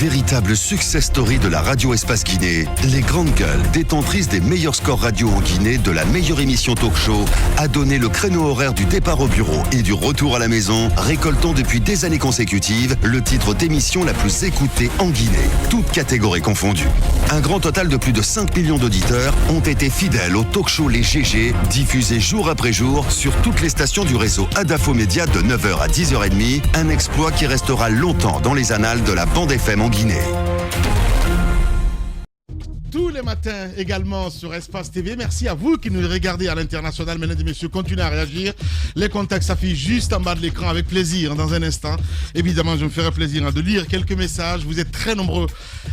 Véritable success story de la radio Espace Guinée, les grandes gueules, détentrices des meilleurs scores radio en Guinée, de la meilleure émission talk show, a donné le créneau horaire du départ au bureau et du retour à la maison, récoltant depuis des années consécutives le titre d'émission la plus écoutée en Guinée, toutes catégories confondues. Un grand total de plus de 5 millions d'auditeurs ont été fidèles au talk show Les GG, diffusé jour après jour sur toutes les stations du réseau Adafo Média de 9h à 10h30, un exploit qui restera longtemps dans les annales de la bande FM en Guinée. Tous les matins également sur Espace TV. Merci à vous qui nous regardez à l'international. Mesdames et messieurs, continuez à réagir. Les contacts s'affichent juste en bas de l'écran avec plaisir dans un instant. Évidemment, je me ferai plaisir de lire quelques messages. Vous êtes très nombreux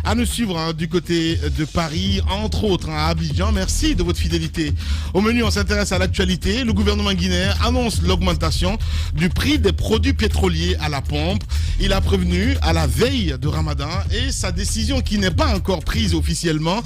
à nous suivre du côté de Paris, entre autres à Abidjan. Merci de votre fidélité. Au menu, on s'intéresse à l'actualité. Le gouvernement guinéen annonce l'augmentation du prix des produits pétroliers à la pompe. Il a prévenu à la veille de Ramadan et sa décision qui n'est pas encore prise officiellement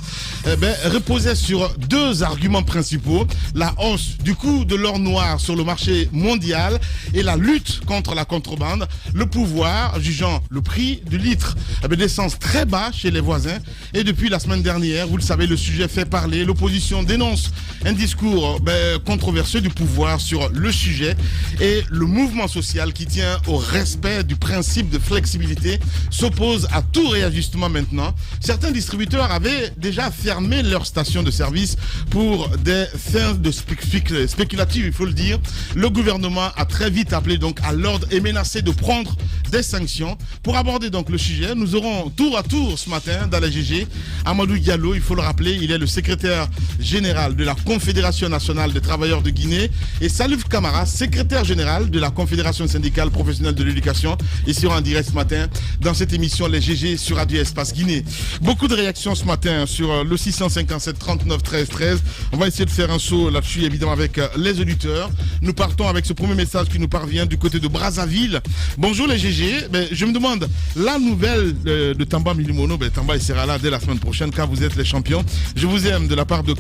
reposait sur deux arguments principaux: la hausse du coût de l'or noir sur le marché mondial et la lutte contre la contrebande. Le pouvoir jugeant le prix du litre d'essence très bas chez les voisins. Et depuis la semaine dernière, vous le savez, le sujet fait parler. L'opposition dénonce un discours controversé du pouvoir sur le sujet, et le mouvement social qui tient au respect du principe de flexibilité s'oppose à tout réajustement maintenant. Certains distributeurs avaient déjà fermé leurs stations de service pour des fins de spéculatives, il faut le dire. Le gouvernement a très vite appelé donc à l'ordre et menacé de prendre des sanctions. Pour aborder donc le sujet, nous aurons tour à tour ce matin dans la GG Amadou Diallo, il faut le rappeler, il est le secrétaire général de la Confédération nationale des travailleurs de Guinée, et Salif Camara, secrétaire général de la Confédération syndicale professionnelle de l'éducation. Ils seront en direct ce matin dans cette émission Les GG sur Radio Espace Guinée. Beaucoup de réactions ce matin sur le 657 39 13 13. On va essayer de faire un saut là-dessus, évidemment, avec les auditeurs. Nous partons avec ce premier message qui nous parvient du côté de Brazzaville. Bonjour les GG. Je me demande, la nouvelle de Tamba Milimono, Tamba il sera là dès la semaine prochaine car vous êtes les champions. Je vous aime, de la part de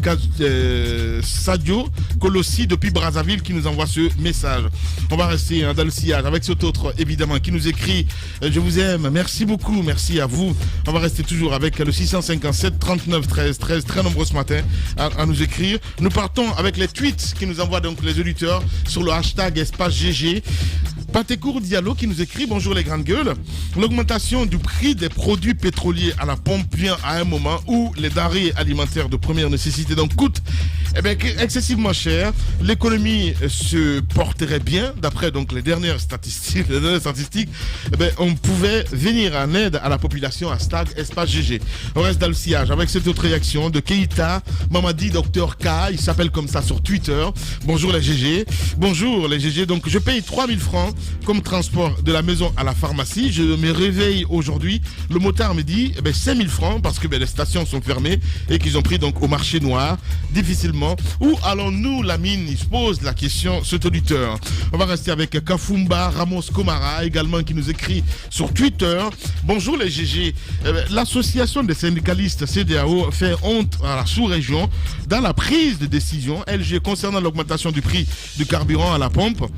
Sadio Colossi depuis Brazzaville qui nous envoie ce message. On va rester dans le sillage avec cet autre, évidemment, qui nous écrit je vous aime, merci beaucoup, merci à vous. On va rester toujours avec le 657 39 13 13, très nombreux ce matin à nous écrire. Nous partons avec les tweets qui nous envoient donc les auditeurs sur le hashtag Espace GG. Patekour Diallo qui nous écrit: bonjour les grandes gueules. L'augmentation du prix des produits pétroliers à la pompe vient à un moment où les denrées alimentaires de première nécessité donc coûtent excessivement cher. L'économie se porterait bien d'après donc les dernières statistiques. On pouvait venir en aide à la population. Hashtag Espace GG. On reste dans le sillage avec cette autre réaction de Keita Mamadi Dr K. Il s'appelle comme ça sur Twitter. Bonjour les GG. Bonjour les GG. Donc je paye 3000 francs comme transport de la maison à la pharmacie. Je me réveille aujourd'hui. Le motard me dit 5000 francs parce que les stations sont fermées et qu'ils ont pris donc au marché noir difficilement. Où allons-nous la mine? Il se pose la question, cet auditeur. On va rester avec Kafumba Ramos Komara également qui nous écrit sur Twitter. Bonjour les GG. L'association des syndicalistes CEDEAO fait honte à la sous-région dans la prise de décision LG concernant l'augmentation du prix du carburant à la pompe.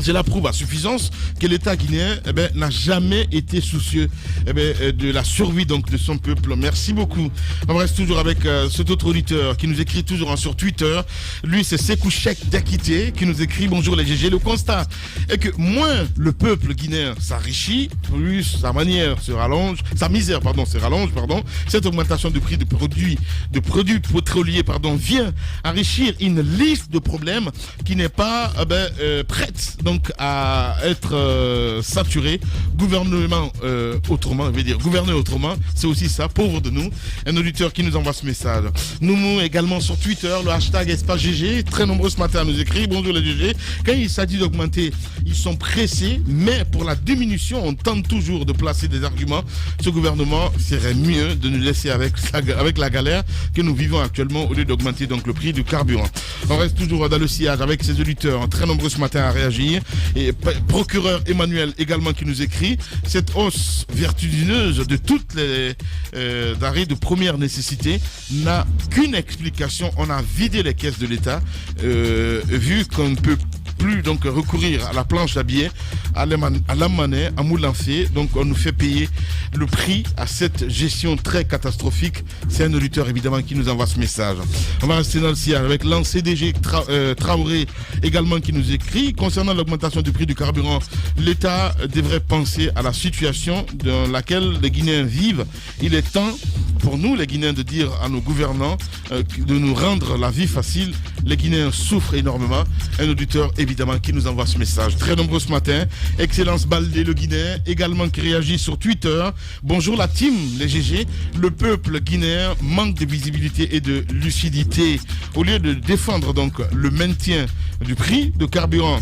Cela prouve à suffisance que l'État guinéen n'a jamais été soucieux de la survie donc de son peuple. Merci beaucoup. On reste toujours avec cet autre auditeur qui nous écrit toujours sur Twitter. Lui, c'est Sekou Chek d'Akité qui nous écrit: bonjour les GG. Le constat est que moins le peuple guinéen s'enrichit, plus sa misère se rallonge. Cette augmentation du prix de produits pétroliers vient enrichir une liste de problèmes qui n'est pas prête donc à être saturé. Gouverner autrement, c'est aussi ça, pauvre de nous. Un auditeur qui nous envoie ce message. Nous également sur Twitter, le hashtag Espace GG, très nombreux ce matin à nous écrire: bonjour les GG. Quand il s'agit d'augmenter, ils sont pressés, mais pour la diminution, on tente toujours de placer des arguments. Ce gouvernement serait mieux de nous laisser avec la galère que nous vivons actuellement au lieu d'augmenter donc le prix du carburant. On reste toujours dans le sillage avec ces auditeurs, très nombreux ce matin à réagir. Et procureur Emmanuel également qui nous écrit: cette hausse vertigineuse de toutes les denrées de première nécessité n'a qu'une explication. On a vidé les caisses de l'État, vu qu'on ne peut plus donc recourir à la planche à billets, à l'amanet, à Moulanfé. Donc on nous fait payer le prix à cette gestion très catastrophique. C'est un auditeur évidemment qui nous envoie ce message. On va rester dans le sillage avec l'ANCDG Traoré également qui nous écrit. Concernant l'augmentation du prix du carburant, l'État devrait penser à la situation dans laquelle les Guinéens vivent. Il est temps pour nous, les Guinéens, de dire à nos gouvernants de nous rendre la vie facile. Les Guinéens souffrent énormément. Un auditeur, évidemment, qui nous envoie ce message. Très nombreux ce matin. Excellence Baldé, le Guinéen, également qui réagit sur Twitter. Bonjour la team, les GG. Le peuple guinéen manque de visibilité et de lucidité. Au lieu de défendre donc le maintien du prix de carburant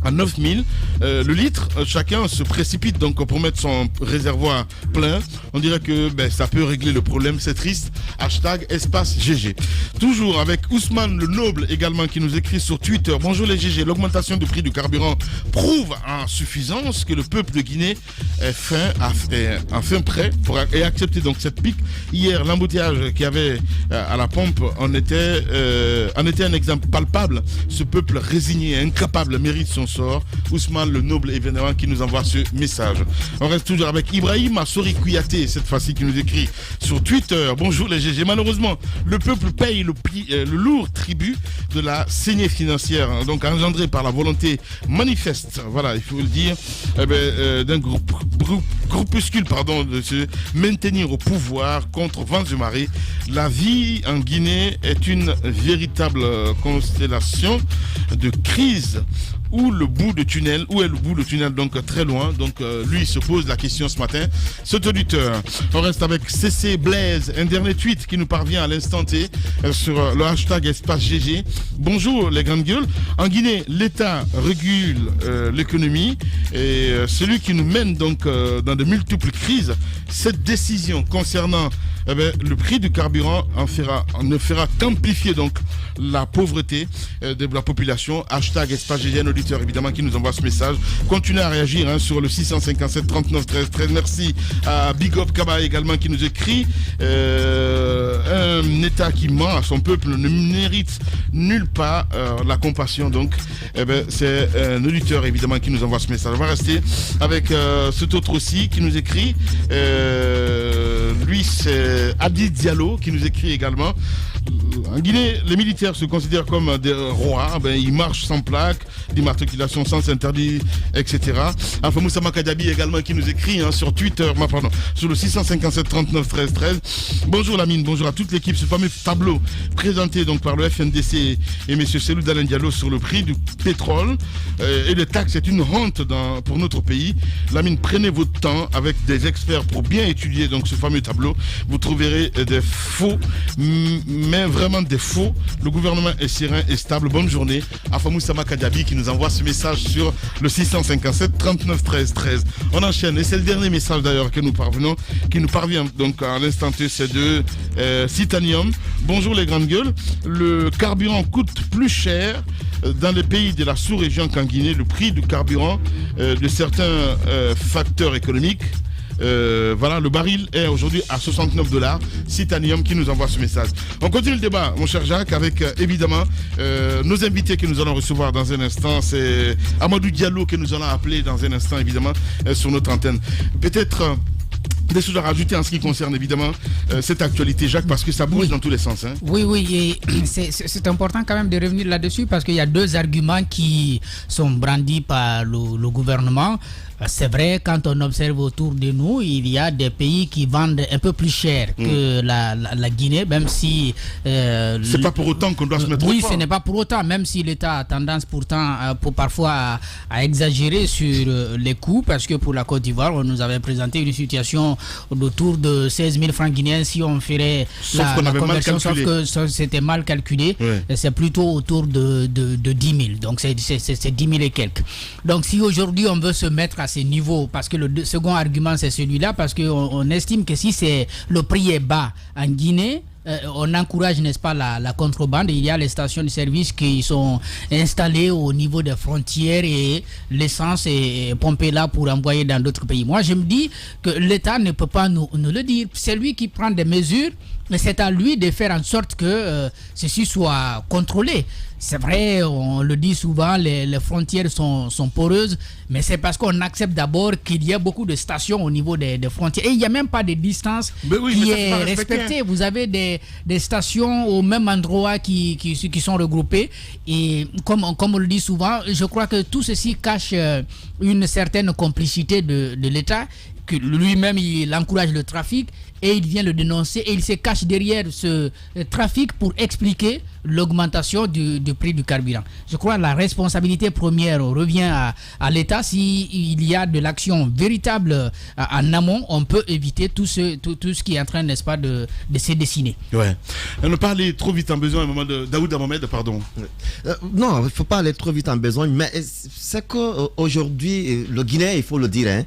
à 9 000 le litre, chacun se précipite donc pour mettre son réservoir plein. On dirait que ça peut régler le problème, c'est triste. Hashtag espace GG. Toujours avec Ousmane le Noble également qui nous écrit sur Twitter. Bonjour les GG, l'augmentation du prix du carburant prouve en suffisance que le peuple de Guinée est enfin prêt pour accepter donc cette pique. Hier, l'embouteillage qu'il y avait à la pompe en était un exemple palpable. Ce peuple résigné et incapable mérite son sort. Ousmane le Noble événement qui nous envoie ce message. On reste toujours avec Ibrahim Assori Kouyaté, cette fois-ci qui nous écrit sur Twitter. Bonjour les GG. Malheureusement, le peuple paye le lourd tribut de la saignée financière, donc engendrée par la volonté manifeste, voilà, il faut le dire, d'un groupuscule de se maintenir au pouvoir contre vents et marées. La vie en Guinée est une véritable constellation de crises. Où est le bout de tunnel, donc très loin. Donc lui se pose la question ce matin. Cet auditeur, on reste avec CC Blaise, un dernier tweet qui nous parvient à l'instant T sur le hashtag espace GG. Bonjour les grandes gueules. En Guinée, l'État régule l'économie et celui qui nous mène donc dans de multiples crises. Cette décision concernant le prix du carburant ne fera qu'amplifier donc la pauvreté de la population. Hashtag espace GG, un auditeur évidemment qui nous envoie ce message. Continuez à réagir sur le 657 39 13 13. Merci à Big Up Kaba également qui nous écrit un État qui ment à son peuple ne mérite nulle part la compassion. Donc c'est un auditeur évidemment qui nous envoie ce message. On va rester avec cet autre aussi qui nous écrit. Lui c'est Adi Diallo qui nous écrit également. En Guinée, les militaires se considèrent comme des rois. Ils marchent sans plaque, d'immatriculation sans interdit, etc. Enfin, Moussa Makadabi également qui nous écrit sur Twitter, sur le 657 39 13 13. Bonjour Lamine, bonjour à toute l'équipe. Ce fameux tableau présenté donc par le FNDC et M. Selou Dalen Diallo sur le prix du pétrole et les taxes est une honte pour notre pays. Lamine, prenez votre temps avec des experts pour bien étudier donc ce fameux tableau. Vous trouverez des faux, mais vraiment des faux. Le gouvernement est serein et stable. Bonne journée à Famoussa Makadiabi qui nous envoie ce message sur le 657 39 13 13. On enchaîne et c'est le dernier message d'ailleurs qui nous parvient donc à l'instant T, c'est de Titanium. Bonjour les grandes gueules. Le carburant coûte plus cher dans les pays de la sous-région qu'en Guinée. Le prix du carburant de certains facteurs économiques. Le baril est aujourd'hui à $69. Titanium qui nous envoie ce message. On continue le débat, mon cher Jacques, avec évidemment nos invités que nous allons recevoir dans un instant. C'est Amadou Diallo que nous allons appeler dans un instant, évidemment, sur notre antenne. Peut-être des choses à rajouter en ce qui concerne évidemment cette actualité, Jacques, parce que ça bouge dans tous les sens. Oui, et c'est important quand même de revenir là-dessus parce qu'il y a deux arguments qui sont brandis par le gouvernement. C'est vrai, quand on observe autour de nous, il y a des pays qui vendent un peu plus cher que la Guinée, même si... c'est pas pour autant qu'on doit se mettre au fort. Ce n'est pas pour autant, même si l'État a tendance pourtant parfois à exagérer sur les coûts, parce que pour la Côte d'Ivoire, on nous avait présenté une situation autour de 16 000 francs guinéens si on ferait la conversion, sauf que c'était mal calculé. Ouais. C'est plutôt autour de 10 000, donc c'est 10 000 et quelques. Donc si aujourd'hui on veut se mettre à ces niveaux, parce que le second argument c'est celui-là, parce qu'on estime que si le prix est bas en Guinée, on encourage, n'est-ce pas, la contrebande. Il y a les stations de service qui sont installées au niveau des frontières et l'essence est pompée là pour envoyer dans d'autres pays. Moi, je me dis que l'État ne peut pas nous le dire. C'est lui qui prend des mesures, mais c'est à lui de faire en sorte que ceci soit contrôlé. c'est vrai, on le dit souvent, les frontières sont poreuses, mais c'est parce qu'on accepte d'abord qu'il y a beaucoup de stations au niveau des frontières. Et il n'y a même pas de distance qui est respectée. Vous avez des stations au même endroit qui sont regroupées. Et comme on le dit souvent, je crois que tout ceci cache une certaine complicité de l'État, que lui-même il encourage le trafic et il vient le dénoncer et il se cache derrière ce trafic pour expliquer l'augmentation du prix du carburant. Je crois que la responsabilité première revient à l'État. S'il y a de l'action véritable en amont, on peut éviter tout ce qui est en train, n'est-ce pas, de se dessiner. Ouais. On ne pas aller trop vite en besoin, au moment de Daoud Mohamed, pardon. Non, il ne faut pas aller trop vite en besoin, mais c'est qu'aujourd'hui, le Guinéen, il faut le dire,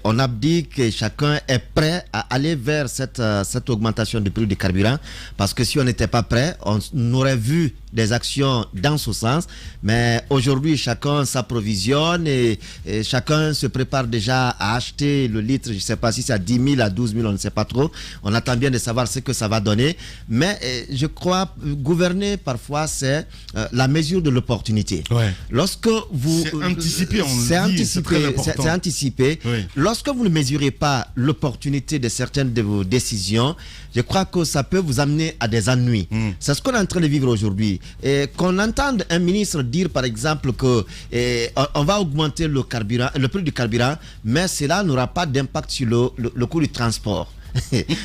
on a dit que chacun est prêt à aller vers cette augmentation du prix du carburant, parce que si on n'était pas prêt, on aurait vu des actions dans ce sens, mais aujourd'hui chacun s'approvisionne et chacun se prépare déjà à acheter le litre. Je ne sais pas si c'est à 10 000, à 12 000, on ne sait pas trop. On attend bien de savoir ce que ça va donner, mais je crois gouverner parfois c'est la mesure de l'opportunité. Ouais. Lorsque vous c'est anticipé, c'est anticipé. Oui. Lorsque vous ne mesurez pas l'opportunité de certaines de vos décisions, je crois que ça peut vous amener à des ennuis. C'est ce qu'on est en train de vivre aujourd'hui. Et qu'on entende un ministre dire par exemple que on va augmenter le prix du carburant, mais cela n'aura pas d'impact sur le coût du transport.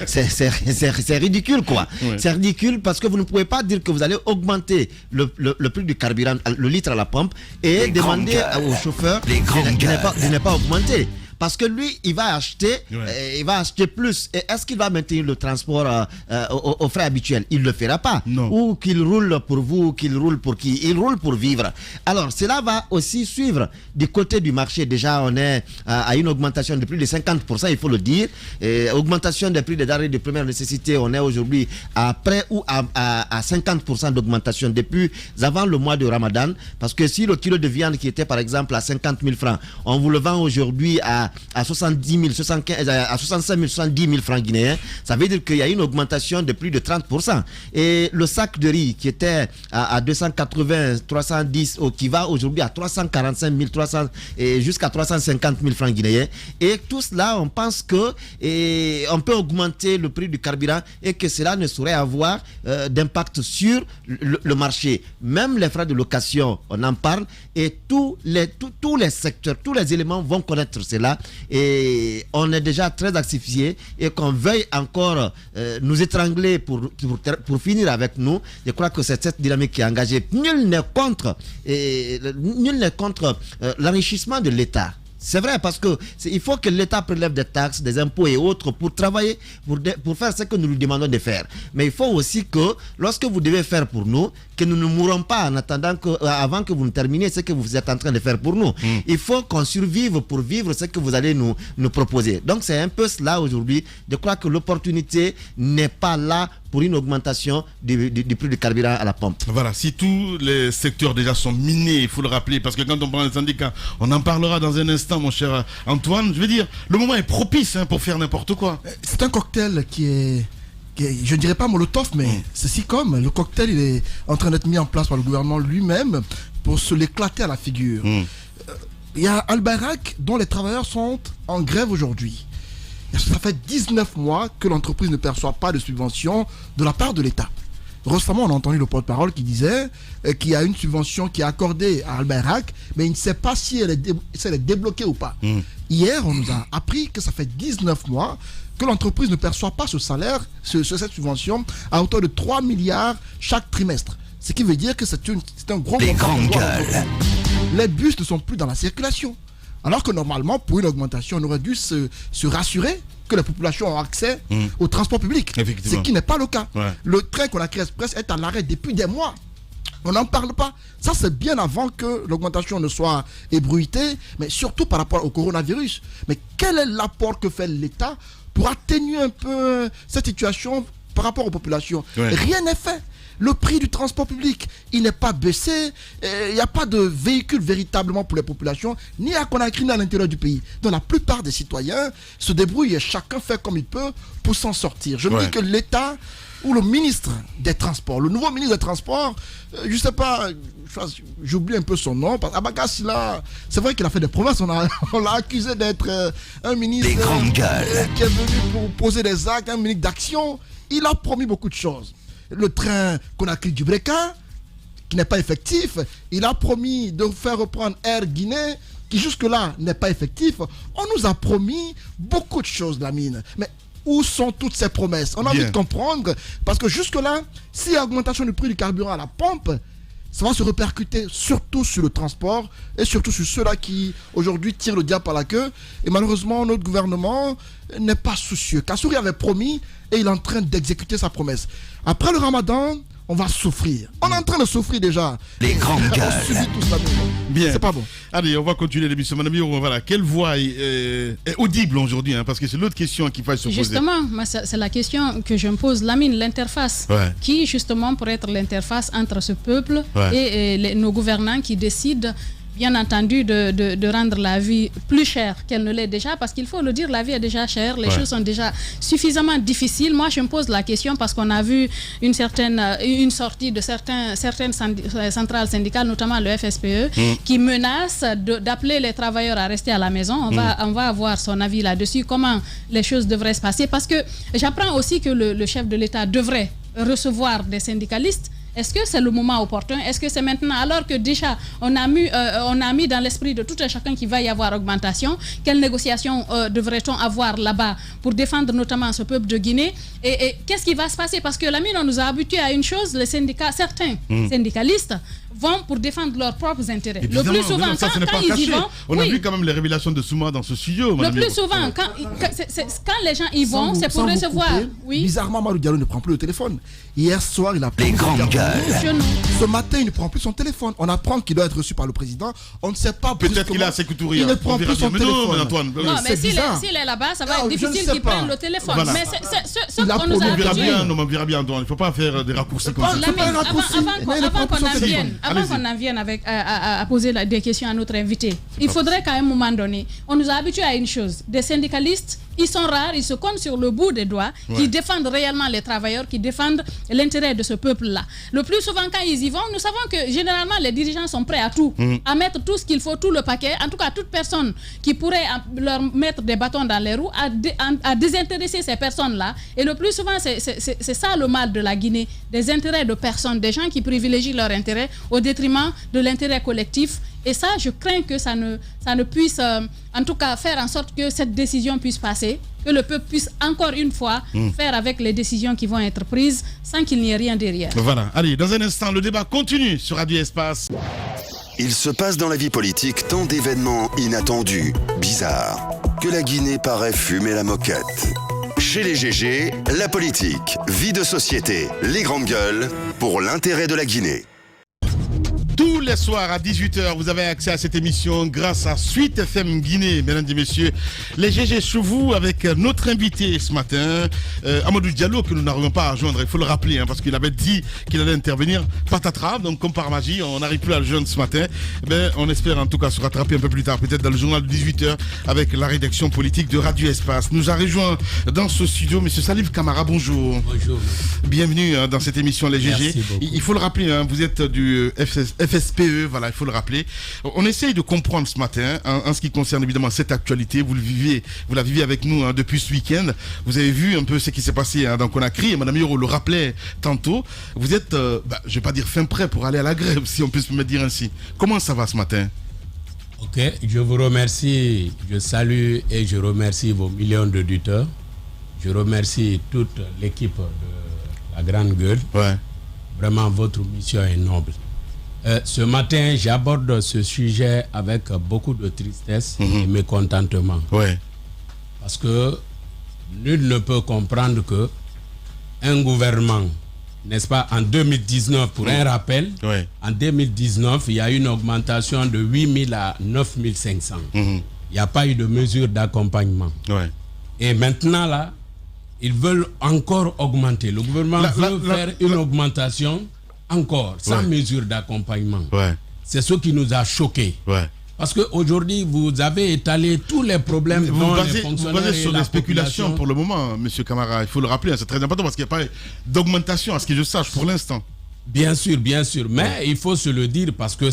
c'est ridicule quoi. Ouais. C'est ridicule parce que vous ne pouvez pas dire que vous allez augmenter le prix du carburant, le litre à la pompe, et demander au chauffeur de ne pas augmenter. Parce que lui, il va acheter plus. Et est-ce qu'il va maintenir le transport aux frais habituels? Il ne le fera pas. Non. Ou qu'il roule pour vous, ou qu'il roule pour qui? Il roule pour vivre. Alors, cela va aussi suivre du côté du marché. Déjà, on est à une augmentation de plus de 50%, il faut le dire. Et augmentation des prix des denrées de première nécessité, on est aujourd'hui à près ou à 50% d'augmentation depuis avant le mois de Ramadan. Parce que si le kilo de viande qui était par exemple à 50 000 francs, on vous le vend aujourd'hui à 70 000, 75, à 65 000, 70 000 francs guinéens, ça veut dire qu'il y a une augmentation de plus de 30%. Et le sac de riz qui était à 280, 310, qui va aujourd'hui à 345 000, 300, et jusqu'à 350 000 francs guinéens. Et tout cela, on pense que on peut augmenter le prix du carburant et que cela ne saurait avoir d'impact sur le marché. Même les frais de location, on en parle, et tous les secteurs, tous les éléments vont connaître cela. Et on est déjà très asphyxié, et qu'on veuille encore nous étrangler pour finir avec nous. Je crois que c'est cette dynamique qui est engagée. Nul n'est contre l'enrichissement de l'État. C'est vrai, parce que il faut que l'État prélève des taxes, des impôts et autres pour travailler, pour faire ce que nous lui demandons de faire. Mais il faut aussi que, lorsque vous devez faire pour nous, que nous ne mourrons pas en attendant avant que vous ne terminiez ce que vous êtes en train de faire pour nous. Il faut qu'on survive pour vivre ce que vous allez nous proposer. Donc c'est un peu cela aujourd'hui. Je crois que l'opportunité n'est pas là pour une augmentation du prix du carburant à la pompe. Voilà, si tous les secteurs déjà sont minés, il faut le rappeler, parce que quand on prend les syndicats, on en parlera dans un instant, mon cher Antoine. Je veux dire, le moment est propice pour faire n'importe quoi. C'est un cocktail qui est je ne dirais pas Molotov, mais ceci comme le cocktail, il est en train d'être mis en place par le gouvernement lui-même pour se l'éclater à la figure. Il y a Al-Bayrak dont les travailleurs sont en grève aujourd'hui. Ça fait 19 mois que l'entreprise ne perçoit pas de subvention de la part de l'État. Récemment, on a entendu le porte-parole qui disait qu'il y a une subvention qui est accordée à Al-Bayrak, mais il ne sait pas si elle est débloquée ou pas. Hier, on nous a appris que ça fait 19 mois que l'entreprise ne perçoit pas ce salaire, cette subvention, à hauteur de 3 milliards chaque trimestre. Ce qui veut dire que c'est un gros montant. Les bus ne sont plus dans la circulation. Alors que normalement, pour une augmentation, on aurait dû se rassurer que les populations ont accès au transport public. Ce qui n'est pas le cas. Ouais. Le train Conakry Express est à l'arrêt depuis des mois. On n'en parle pas. Ça, c'est bien avant que l'augmentation ne soit ébruitée, mais surtout par rapport au coronavirus. Mais quel est l'apport que fait l'État pour atténuer un peu cette situation par rapport aux populations? Rien n'est fait. Le prix du transport public, il n'est pas baissé. Il n'y a pas de véhicule véritablement pour les populations, ni à Conakry, ni à l'intérieur du pays. Donc la plupart des citoyens se débrouillent et chacun fait comme il peut pour s'en sortir. Je me dis que l'État où le ministre des Transports, le nouveau ministre des Transports, je ne sais pas, j'oublie un peu son nom, parce qu'Abakas, c'est vrai qu'il a fait des promesses, on l'a accusé d'être un ministre Les grandes gueules. Qui est venu pour poser des actes, un ministre d'action. Il a promis beaucoup de choses. Le train Conakry-Dubreka, qui n'est pas effectif, il a promis de faire reprendre Air Guinée, qui jusque-là n'est pas effectif. On nous a promis beaucoup de choses, Lamine. Mais où sont toutes ces promesses? On a envie de comprendre, parce que jusque-là, s'il y a augmentation du prix du carburant à la pompe, ça va se répercuter surtout sur le transport et surtout sur ceux-là qui aujourd'hui tirent le diable par la queue. Et malheureusement, notre gouvernement n'est pas soucieux. Kassouri avait promis et il est en train d'exécuter sa promesse. Après le Ramadan, on va souffrir. On est en train de souffrir déjà. Les grandes gueules. On subit tout ça. Bien. C'est pas bon. Allez, on va continuer l'émission. Madame Yoro, voilà. Quelle voix est audible aujourd'hui, parce que c'est l'autre question qu'il faut se poser. Justement, c'est la question que je me pose. Lamine, l'interface, qui justement pourrait être l'interface entre ce peuple et nos gouvernants qui décident, bien entendu, de rendre la vie plus chère qu'elle ne l'est déjà, parce qu'il faut le dire, la vie est déjà chère, les choses sont déjà suffisamment difficiles. Moi, je me pose la question parce qu'on a vu une sortie de certaines centrales syndicales, notamment le FSPE, qui menacent d'appeler les travailleurs à rester à la maison. On va avoir son avis là-dessus, comment les choses devraient se passer, parce que j'apprends aussi que le chef de l'État devrait recevoir des syndicalistes. Est-ce que c'est le moment opportun? Est-ce que c'est maintenant, alors que déjà on a mis dans l'esprit de tout un chacun qu'il va y avoir augmentation? Quelles négociations devrait-on avoir là-bas pour défendre notamment ce peuple de Guinée? Et qu'est-ce qui va se passer? Parce que Lamine, on nous a habitués à une chose, les syndicats, certains syndicalistes vont pour défendre leurs propres intérêts. Évidemment, le plus souvent, ça, quand ils y vont... On a vu quand même les révélations de Souma dans ce studio. Le plus souvent, quand les gens y vont, c'est pour recevoir... Bizarrement, Mamadou Diallo ne prend plus le téléphone. Hier soir, il a pris les grandes gueules. Ce matin, il ne prend plus son téléphone. On apprend qu'il doit être reçu par le président. On ne sait pas. Peut-être qu'il a ses couturiers. Il ne prend plus son téléphone. Antoine. Non, mais s'il est là-bas, ça va être difficile qu'il prenne le téléphone. Voilà. Mais ce qu'on nous a habitués. On verra bien, Antoine. Il ne faut pas faire des raccourcis comme ça. Avant qu'on en vienne à poser des questions à notre invité, il faudrait qu'à un moment donné, on nous a habitués à une chose. Des syndicalistes, ils sont rares, ils se comptent sur le bout des doigts, qui défendent réellement les travailleurs, qui défendent l'intérêt de ce peuple-là. Le plus souvent, quand ils y vont, nous savons que généralement, les dirigeants sont prêts à tout, à mettre tout ce qu'il faut, tout le paquet. En tout cas, toute personne qui pourrait leur mettre des bâtons dans les roues, à désintéresser ces personnes-là. Et le plus souvent, c'est ça le mal de la Guinée, des intérêts de personnes, des gens qui privilégient leur intérêt au détriment de l'intérêt collectif. Et ça, je crains que ça ne puisse, en tout cas, faire en sorte que cette décision puisse passer, que le peuple puisse encore une fois faire avec les décisions qui vont être prises sans qu'il n'y ait rien derrière. Voilà. Allez, dans un instant, le débat continue sur Radio Espace. Il se passe dans la vie politique tant d'événements inattendus, bizarres, que la Guinée paraît fumer la moquette. Chez les GG, la politique, vie de société, les grandes gueules, pour l'intérêt de la Guinée. Tous les soirs à 18h, vous avez accès à cette émission grâce à Suite FM Guinée, mesdames et messieurs. Les GG chez vous avec notre invité ce matin, Amadou Diallo, que nous n'arrivons pas à joindre, il faut le rappeler, parce qu'il avait dit qu'il allait intervenir patatras, donc comme par magie, on n'arrive plus à le joindre ce matin. Mais on espère en tout cas se rattraper un peu plus tard, peut-être dans le journal de 18h, avec la rédaction politique de Radio Espace. Nous a rejoint dans ce studio M. Salif Camara, bonjour. Bonjour. Bienvenue dans cette émission Les GG. Merci beaucoup. Il faut le rappeler, vous êtes du FSPE, voilà, il faut le rappeler. On essaye de comprendre ce matin, en ce qui concerne évidemment cette actualité. Vous la vivez avec nous depuis ce week-end. Vous avez vu un peu ce qui s'est passé dans Conakry, et Mme Yoro le rappelait tantôt. Vous êtes, je ne vais pas dire fin prêt pour aller à la grève, si on peut se me dire ainsi. Comment ça va ce matin? Ok, je vous remercie, je salue et je remercie vos millions d'auditeurs. Je remercie toute l'équipe de la Grande Gueule. Ouais. Vraiment, votre mission est noble. Ce matin, j'aborde ce sujet avec beaucoup de tristesse et mécontentement. Ouais. Parce que nul ne peut comprendre que un gouvernement, n'est-ce pas, en 2019, pour un rappel, en 2019, il y a eu une augmentation de 8 000 à 9 500. Il n'y a pas eu de mesure d'accompagnement. Ouais. Et maintenant, là, ils veulent encore augmenter. Le gouvernement veut faire une augmentation encore, sans mesure d'accompagnement. Ouais. C'est ce qui nous a choqués. Ouais. Parce qu'aujourd'hui, vous avez étalé tous les problèmes dont les fonctionnaires vous basez sur les spéculations population... pour le moment, M. Camara. Il faut le rappeler, c'est très important parce qu'il n'y a pas d'augmentation, à ce que je sache, pour l'instant. Bien sûr. Mais il faut se le dire parce que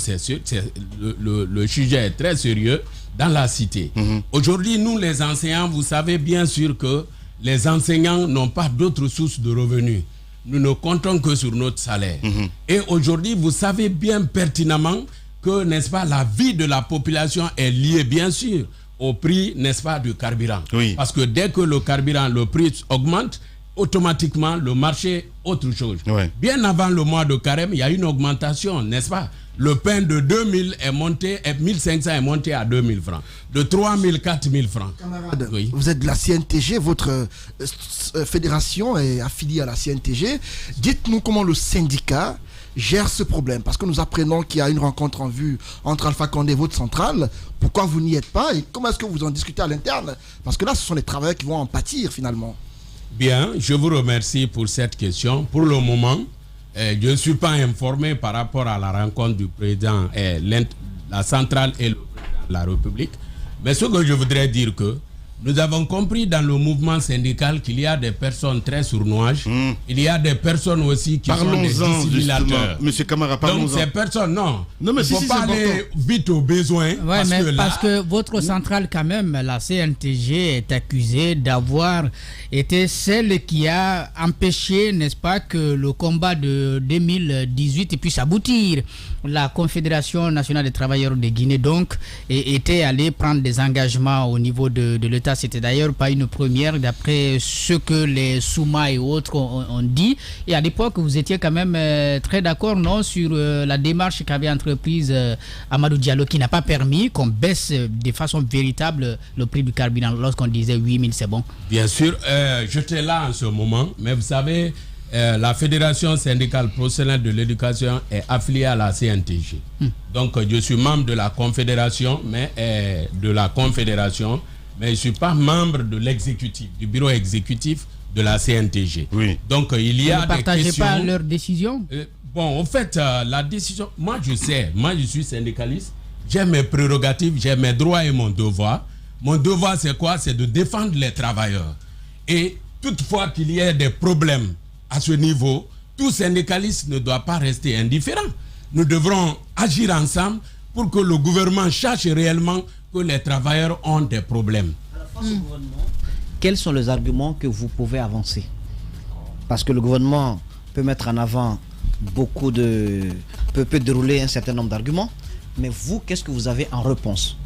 le sujet est très sérieux dans la cité. Aujourd'hui, nous, les enseignants, vous savez bien sûr que les enseignants n'ont pas d'autres sources de revenus. Nous ne comptons que sur notre salaire. Et aujourd'hui, vous savez bien pertinemment que, n'est-ce pas, la vie de la population est liée, bien sûr, au prix, n'est-ce pas, du carburant. Oui. Parce que dès que le carburant, le prix augmente, automatiquement, le marché, autre chose. Ouais. Bien avant le mois de carême, il y a une augmentation, n'est-ce pas? Le pain de 2000 est monté, 1500 est monté à 2000 francs. De 3000, 4000 francs. Camarade, vous êtes de la CNTG, votre fédération est affiliée à la CNTG. Dites-nous comment le syndicat gère ce problème. Parce que nous apprenons qu'il y a une rencontre en vue entre Alpha Condé et votre centrale. Pourquoi vous n'y êtes pas et comment est-ce que vous en discutez à l'interne? Parce que là, ce sont les travailleurs qui vont en pâtir finalement. Bien, je vous remercie pour cette question. Pour le moment, je ne suis pas informé par rapport à la rencontre du président, la centrale et le président de la République. Mais ce que je voudrais dire que nous avons compris dans le mouvement syndical qu'il y a des personnes très sournoises. Il y a des personnes aussi qui sont des dissimulateurs. Monsieur Camara, parlons-en. Donc ces personnes, non mais il ne faut pas aller vite au besoin. Ouais, parce que votre centrale, quand même, la CNTG est accusée d'avoir été celle qui a empêché, n'est-ce pas, que le combat de 2018 puisse aboutir. La Confédération nationale des travailleurs de Guinée, donc, était allée prendre des engagements au niveau de l'État. C'était d'ailleurs pas une première, d'après ce que les Souma et autres ont dit. Et à l'époque, vous étiez quand même très d'accord, non, sur la démarche qu'avait entreprise Amadou Diallo, qui n'a pas permis qu'on baisse de façon véritable le prix du carburant lorsqu'on disait 8000, c'est bon. Bien sûr, j'étais là en ce moment, mais vous savez, la Fédération syndicale professionnelle de l'éducation est affiliée à la CNTG. Donc, je suis membre de la Confédération, mais je ne suis pas membre de l'exécutif, du bureau exécutif de la CNTG. Oui. Donc, il y a des questions... Vous ne partagez pas leurs décisions? Bon, en fait, la décision... Moi, je suis syndicaliste. J'ai mes prérogatives, j'ai mes droits et mon devoir. Mon devoir, c'est quoi? C'est de défendre les travailleurs. Et toutefois qu'il y ait des problèmes à ce niveau, tout syndicaliste ne doit pas rester indifférent. Nous devrons agir ensemble pour que le gouvernement cherche réellement que les travailleurs ont des problèmes. Quels sont les arguments que vous pouvez avancer? Parce que le gouvernement peut mettre en avant peut dérouler un certain nombre d'arguments, mais vous, qu'est-ce que vous avez en réponse?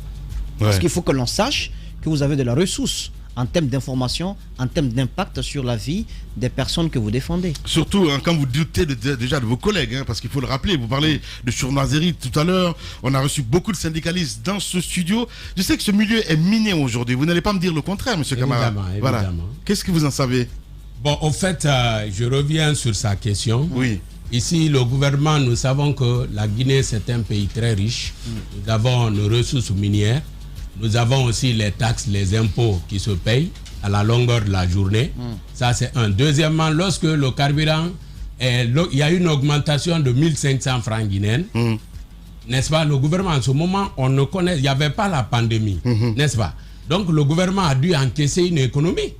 Parce qu'il faut que l'on sache que vous avez de la ressource en termes d'information, en termes d'impact sur la vie des personnes que vous défendez. Surtout quand vous doutez déjà de vos collègues, parce qu'il faut le rappeler, vous parlez de surnoiserie tout à l'heure, on a reçu beaucoup de syndicalistes dans ce studio. Je sais que ce milieu est miné aujourd'hui, vous n'allez pas me dire le contraire, monsieur Camara. Voilà. Qu'est-ce que vous en savez? Bon, au fait, je reviens sur sa question. Oui. Ici, le gouvernement, nous savons que la Guinée, c'est un pays très riche. Nous avons nos ressources minières. Nous avons aussi les taxes, les impôts qui se payent à la longueur de la journée. Ça, c'est un. Deuxièmement, lorsque le carburant, il y a une augmentation de 1500 francs guinéens, n'est-ce pas? Le gouvernement, en ce moment, on ne connaît, il n'y avait pas la pandémie, n'est-ce pas? Donc, le gouvernement a dû encaisser une économie.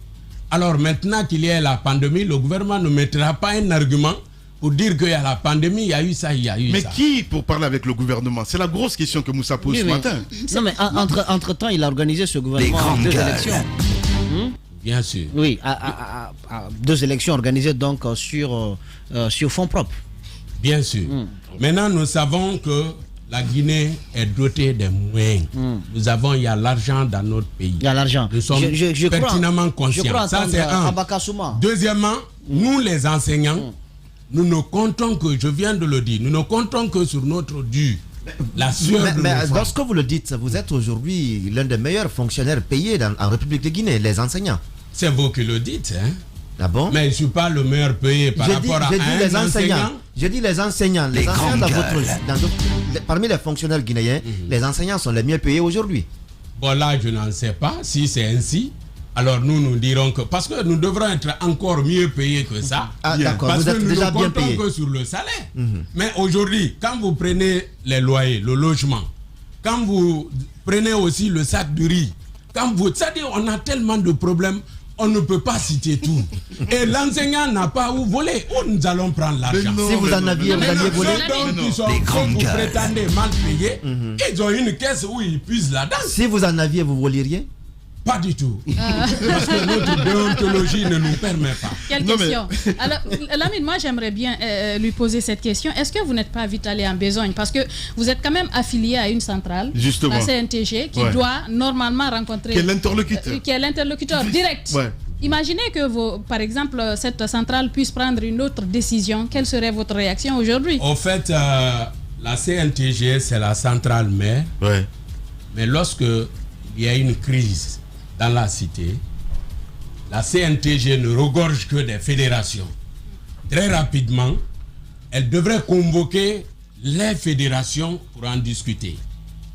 Alors, maintenant qu'il y a la pandémie, le gouvernement ne mettra pas un argument pour dire qu'il y a la pandémie, il y a eu ça, il y a eu ça. Mais qui pour parler avec le gouvernement? C'est la grosse question que Moussa pose ce matin. Non, mais entre-temps, il a organisé ce gouvernement deux élections. Bien sûr. Oui, deux élections organisées donc sur fonds propres. Bien sûr. Maintenant, nous savons que la Guinée est dotée des moyens. Il y a l'argent dans notre pays. Il y a l'argent. Nous sommes pertinemment conscients. Ça, c'est un. Deuxièmement, nous les enseignants, nous ne comptons que, je viens de le dire, nous ne comptons que sur notre dû. La sueur mais lorsque vous le dites, vous êtes aujourd'hui l'un des meilleurs fonctionnaires payés en République de Guinée, les enseignants. C'est vous qui le dites, hein? Ah bon? Mais je ne suis pas le meilleur payé par rapport à un enseignant. J'ai dit les enseignants. Les enseignants parmi les fonctionnaires guinéens, les enseignants sont les mieux payés aujourd'hui. Bon, là, je n'en sais pas si c'est ainsi. Alors nous dirons que... Parce que nous devrons être encore mieux payés que ça. Ah d'accord, parce vous êtes que nous déjà ne bien comptons payé que sur le salaire. Mais aujourd'hui, quand vous prenez les loyers, le logement, quand vous prenez aussi le sac de riz, c'est-à-dire on a tellement de problèmes, on ne peut pas citer tout. Et l'enseignant n'a pas où voler. Où nous allons prendre l'argent? Si vous en aviez, vous alliez voler. Vous prétendez mal payer, ils ont une caisse où ils puissent là-dedans. Si vous en aviez, vous voleriez? Pas du tout. Parce que notre déontologie ne nous permet pas. Quelle question? Alors, Lamine, moi j'aimerais bien lui poser cette question. Est-ce que vous n'êtes pas vite allé en besogne? Parce que vous êtes quand même affilié à une centrale, la CNTG, qui doit normalement rencontrer... Qui est l'interlocuteur. Qui est l'interlocuteur direct. Ouais. Imaginez que, par exemple, cette centrale puisse prendre une autre décision. Quelle serait votre réaction aujourd'hui? Au fait, la CNTG, c'est la centrale mère. Ouais. Mais lorsque il y a une crise dans la cité, la CNTG ne regorge que des fédérations. Très rapidement, elle devrait convoquer les fédérations pour en discuter,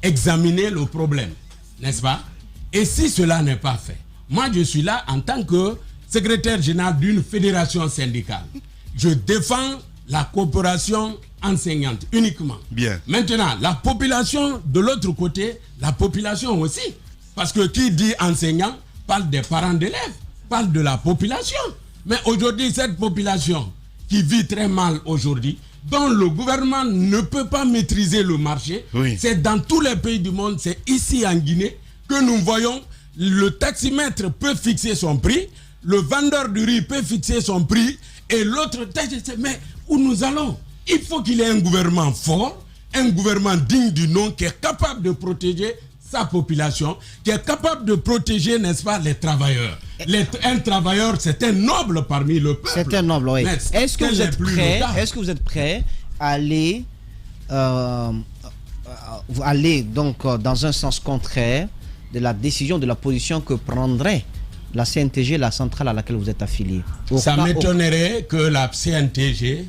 examiner le problème, n'est-ce pas? Et si cela n'est pas fait, moi je suis là en tant que secrétaire général d'une fédération syndicale. Je défends la coopération enseignante uniquement. Bien. Maintenant, la population de l'autre côté, la population aussi. Parce que qui dit enseignant parle des parents d'élèves, parle de la population. Mais aujourd'hui, cette population qui vit très mal aujourd'hui, dont le gouvernement ne peut pas maîtriser le marché, c'est dans tous les pays du monde, c'est ici en Guinée que nous voyons le taximètre peut fixer son prix, le vendeur du riz peut fixer son prix, et l'autre, mais où nous allons? Il faut qu'il y ait un gouvernement fort, un gouvernement digne du nom, qui est capable de protéger sa population, qui est capable de protéger, n'est-ce pas, les travailleurs. Un travailleur, c'est un noble parmi le peuple. C'est un noble, oui. Est-ce que vous êtes prêt à aller, donc dans un sens contraire de la décision, de la position que prendrait la CNTG, la centrale à laquelle vous êtes affilié? Ça m'étonnerait que la CNTG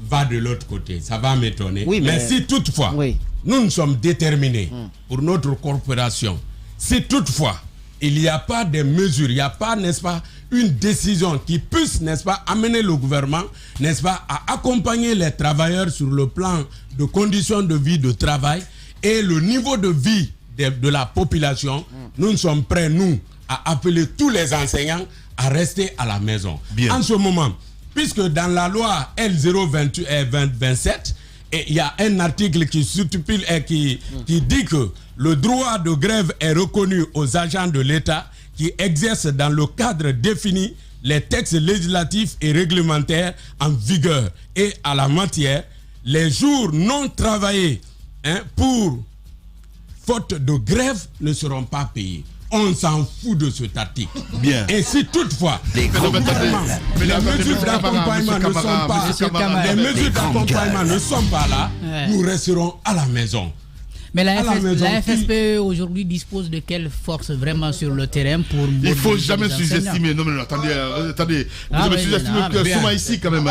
va de l'autre côté. Ça va m'étonner. Oui, mais si toutefois, nous sommes déterminés pour notre corporation, si toutefois, il n'y a pas de mesures, il n'y a pas, n'est-ce pas, une décision qui puisse, n'est-ce pas, amener le gouvernement, n'est-ce pas, à accompagner les travailleurs sur le plan de conditions de vie, de travail et le niveau de vie de la population, nous sommes prêts, nous, à appeler tous les enseignants à rester à la maison. Bien. En ce moment, puisque dans la loi L027, il y a un article qui stipule et qui dit que le droit de grève est reconnu aux agents de l'État qui exercent dans le cadre défini les textes législatifs et réglementaires en vigueur. Et à la matière, les jours non travaillés pour faute de grève ne seront pas payés. On s'en fout de cet article. Bien. Et si toutefois les mesures d'accompagnement ne sont pas là, nous resterons à la maison. Mais la FSPE aujourd'hui dispose de quelle force vraiment sur le terrain pour... Il ne faut jamais sous-estimer. Non, mais attendez. Vous avez sous-estimé Souma ici quand même.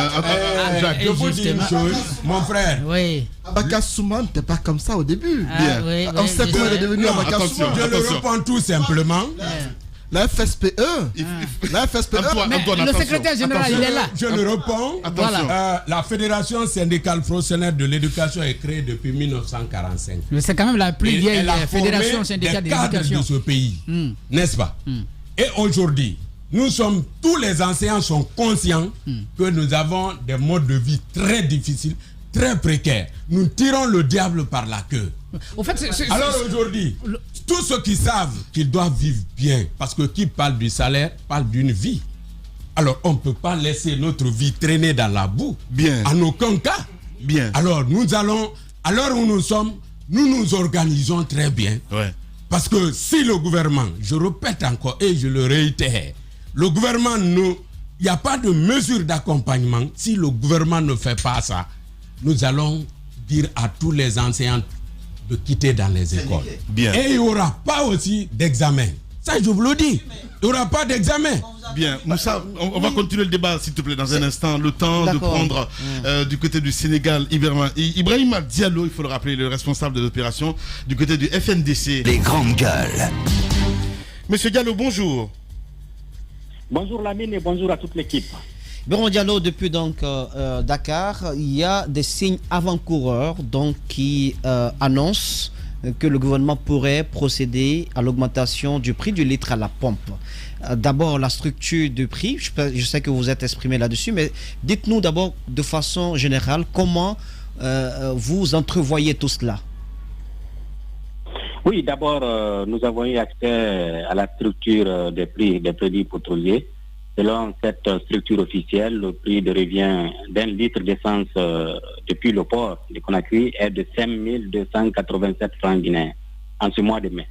Jacques, je vous dis une chose, mon frère. Oui. Abaka Souma n'était pas comme ça au début. Bien. On sait comment il est devenu Abaka Souma. Je le réponds tout simplement. La FSPE, le secrétaire général, il est là. Je le réponds. La Fédération syndicale professionnelle de l'éducation est créée depuis 1945. Mais c'est quand même la plus vieille fédération syndicale de l'éducation de ce pays, n'est-ce pas? Et aujourd'hui, tous les enseignants sont conscients que nous avons des modes de vie très difficiles, très précaires. Nous tirons le diable par la queue. Au fait, alors aujourd'hui, tous ceux qui savent qu'ils doivent vivre bien, parce que qui parle du salaire parle d'une vie. Alors on ne peut pas laisser notre vie traîner dans la boue. Bien. En aucun cas. Bien. Alors nous allons, à l'heure où nous sommes, nous nous organisons très bien. Ouais. Parce que si le gouvernement, je répète encore et je le réitère, le gouvernement, il n'y a pas de mesure d'accompagnement. Si le gouvernement ne fait pas ça, nous allons dire à tous les enseignants de quitter dans les écoles. Bien. Et il n'y aura pas aussi d'examen. Ça, je vous le dis. Il n'y aura pas d'examen. Bien. Moussa, on va continuer le débat, s'il te plaît, dans un instant. Le temps de prendre du côté du Sénégal, Ibrahima Diallo, il faut le rappeler, le responsable de l'opération, du côté du FNDC. Les grandes gueules. Monsieur Diallo, bonjour. Bonjour Lamine et bonjour à toute l'équipe. Ibrahima Diallo, depuis donc Dakar, il y a des signes avant-coureurs donc qui annoncent que le gouvernement pourrait procéder à l'augmentation du prix du litre à la pompe. D'abord, la structure du prix, je sais que vous êtes exprimé là-dessus, mais dites-nous d'abord de façon générale comment vous entrevoyez tout cela. Oui, d'abord, nous avons eu accès à la structure des prix des produits pétroliers. Selon cette structure officielle, le prix de revient d'un litre d'essence depuis le port de Conakry est de 5 287 francs guinéens en ce mois de mai.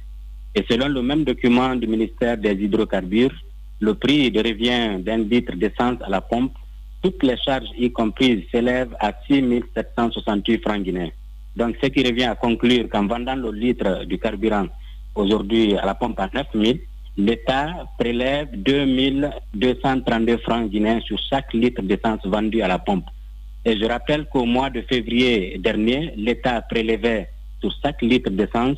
Et selon le même document du ministère des hydrocarbures, le prix de revient d'un litre d'essence à la pompe, toutes les charges y comprises, s'élèvent à 6 768 francs guinéens. Donc, ce qui revient à conclure qu'en vendant le litre du carburant aujourd'hui à la pompe à 9 000, l'État prélève 2 232 francs guinéens sur chaque litre d'essence vendu à la pompe. Et je rappelle qu'au mois de février dernier, l'État prélevait sur chaque litre d'essence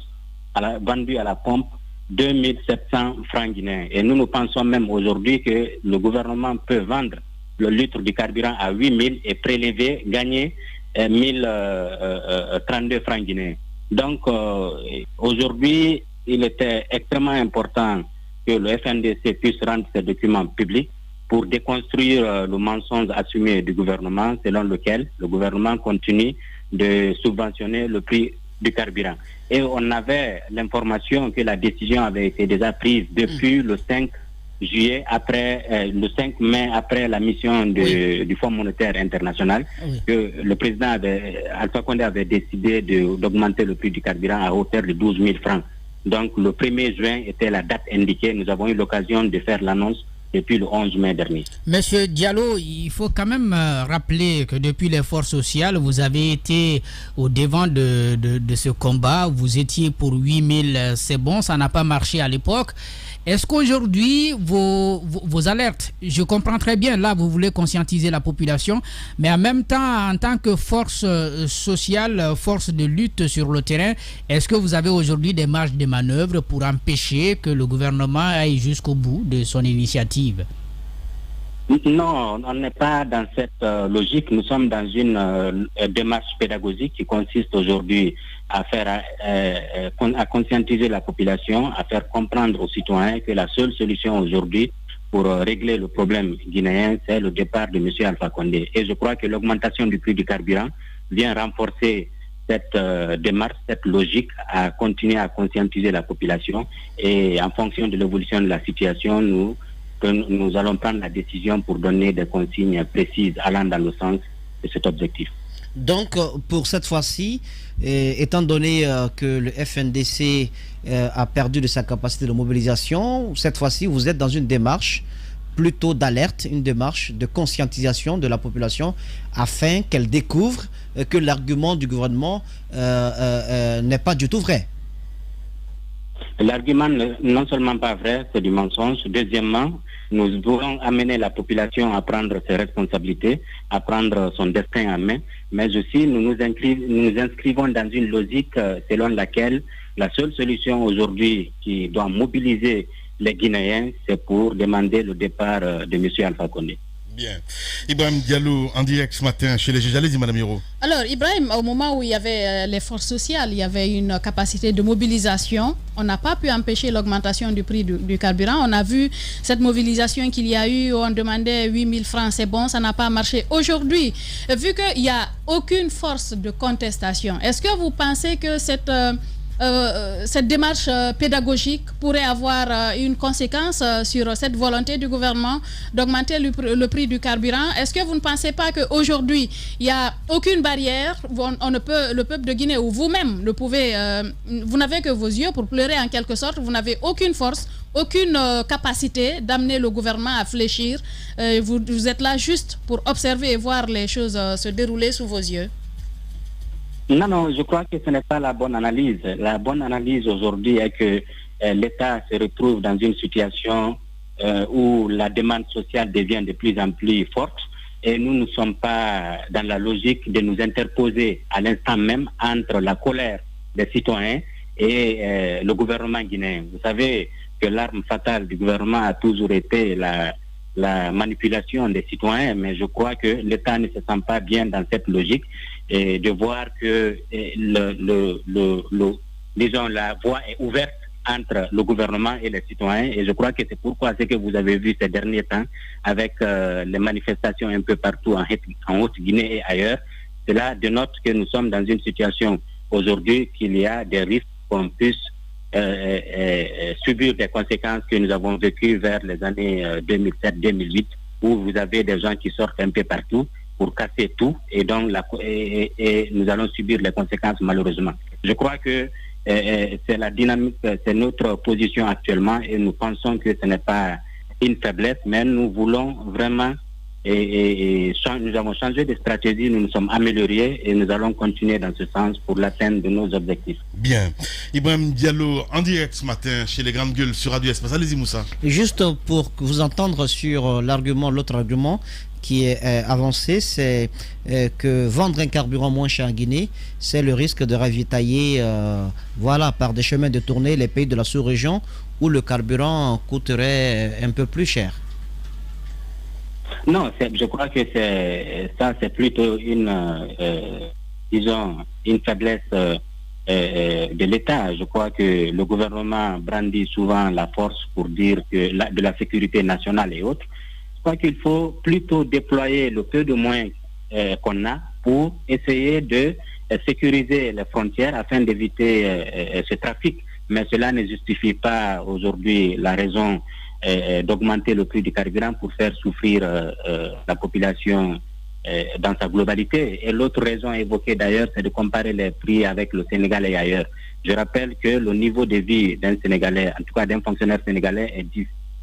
vendu à la pompe 2 700 francs guinéens. Et nous pensons même aujourd'hui que le gouvernement peut vendre le litre du carburant à 8 000 et prélever, gagner 1032 francs guinéens. Donc, aujourd'hui, il était extrêmement important que le FNDC puisse rendre ses documents publics pour déconstruire le mensonge assumé du gouvernement selon lequel le gouvernement continue de subventionner le prix du carburant. Et on avait l'information que la décision avait été déjà prise depuis le 5 juillet, le 5 mai, après la mission du Fonds monétaire international, que le président Alpha Condé avait décidé d'augmenter le prix du carburant à hauteur de 12 000 francs. Donc le 1er juin était la date indiquée. Nous avons eu l'occasion de faire l'annonce depuis le 11 mai dernier. Monsieur Diallo, il faut quand même rappeler que depuis les forces sociales, vous avez été au devant de ce combat. Vous étiez pour 8 000, c'est bon, ça n'a pas marché à l'époque. Est-ce qu'aujourd'hui, vos alertes, je comprends très bien, là, vous voulez conscientiser la population, mais en même temps, en tant que force sociale, force de lutte sur le terrain, est-ce que vous avez aujourd'hui des marges de manœuvre pour empêcher que le gouvernement aille jusqu'au bout de son initiative? Non, on n'est pas dans cette logique. Nous sommes dans une démarche pédagogique qui consiste aujourd'hui à conscientiser la population, à faire comprendre aux citoyens que la seule solution aujourd'hui pour régler le problème guinéen, c'est le départ de M. Alpha Condé. Et je crois que l'augmentation du prix du carburant vient renforcer cette démarche, cette logique à continuer à conscientiser la population. Et en fonction de l'évolution de la situation, nous allons prendre la décision pour donner des consignes précises allant dans le sens de cet objectif. Donc, pour cette fois-ci, étant donné que le FNDC a perdu de sa capacité de mobilisation, cette fois-ci, vous êtes dans une démarche plutôt d'alerte, une démarche de conscientisation de la population afin qu'elle découvre que l'argument du gouvernement n'est pas du tout vrai. L'argument n'est non seulement pas vrai, c'est du mensonge. Deuxièmement, nous voulons amener la population à prendre ses responsabilités, à prendre son destin en main, mais aussi nous nous inscrivons dans une logique selon laquelle la seule solution aujourd'hui qui doit mobiliser les Guinéens, c'est pour demander le départ de M. Alpha Condé. Bien. Ibrahim Diallo, en direct ce matin chez les juges. Allez-y, Madame Hiro. Alors, Ibrahim, au moment où il y avait les forces sociales, il y avait une capacité de mobilisation. On n'a pas pu empêcher l'augmentation du prix du carburant. On a vu cette mobilisation qu'il y a eu, on demandait 8 000 francs, c'est bon, ça n'a pas marché. Aujourd'hui, vu qu'il n'y a aucune force de contestation, est-ce que vous pensez que cette démarche pédagogique pourrait avoir une conséquence sur cette volonté du gouvernement d'augmenter le prix du carburant? Est-ce que vous ne pensez pas qu'aujourd'hui, il n'y a aucune barrière, le peuple de Guinée ou vous-même ne pouvez, vous n'avez que vos yeux pour pleurer en quelque sorte, vous n'avez aucune force, aucune capacité d'amener le gouvernement à fléchir, vous êtes là juste pour observer et voir les choses se dérouler sous vos yeux? Non, je crois que ce n'est pas la bonne analyse. La bonne analyse aujourd'hui est que l'État se retrouve dans une situation où la demande sociale devient de plus en plus forte et nous ne sommes pas dans la logique de nous interposer à l'instant même entre la colère des citoyens et le gouvernement guinéen. Vous savez que l'arme fatale du gouvernement a toujours été la manipulation des citoyens, mais je crois que l'État ne se sent pas bien dans cette logique et de voir que disons, la voie est ouverte entre le gouvernement et les citoyens. Et je crois que c'est pourquoi ce que vous avez vu ces derniers temps avec les manifestations un peu partout en Haute-Guinée et ailleurs, cela dénote que nous sommes dans une situation aujourd'hui qu'il y a des risques qu'on puisse subir des conséquences que nous avons vécues vers les années 2007-2008, où vous avez des gens qui sortent un peu partout pour casser tout, et donc nous allons subir les conséquences malheureusement. Je crois que c'est la dynamique, c'est notre position actuellement, et nous pensons que ce n'est pas une faiblesse, mais nous voulons vraiment, nous avons changé de stratégie, nous nous sommes améliorés et nous allons continuer dans ce sens pour l'atteinte de nos objectifs. Bien. Ibrahim Diallo, en direct ce matin chez les Grandes Gueules sur Radio Espace. Allez-y Moussa. Juste pour vous entendre sur l'autre argument qui est avancé, c'est que vendre un carburant moins cher en Guinée, c'est le risque de ravitailler par des chemins détournés les pays de la sous-région où le carburant coûterait un peu plus cher. Non, je crois que c'est plutôt une faiblesse de l'État. Je crois que le gouvernement brandit souvent la force pour dire que de la sécurité nationale et autres. Je crois qu'il faut plutôt déployer le peu de moyens qu'on a pour essayer de sécuriser les frontières afin d'éviter ce trafic. Mais cela ne justifie pas aujourd'hui la raison d'augmenter le prix du carburant pour faire souffrir la population dans sa globalité. Et l'autre raison évoquée d'ailleurs, c'est de comparer les prix avec le Sénégal et ailleurs. Je rappelle que le niveau de vie d'un Sénégalais, en tout cas d'un fonctionnaire sénégalais,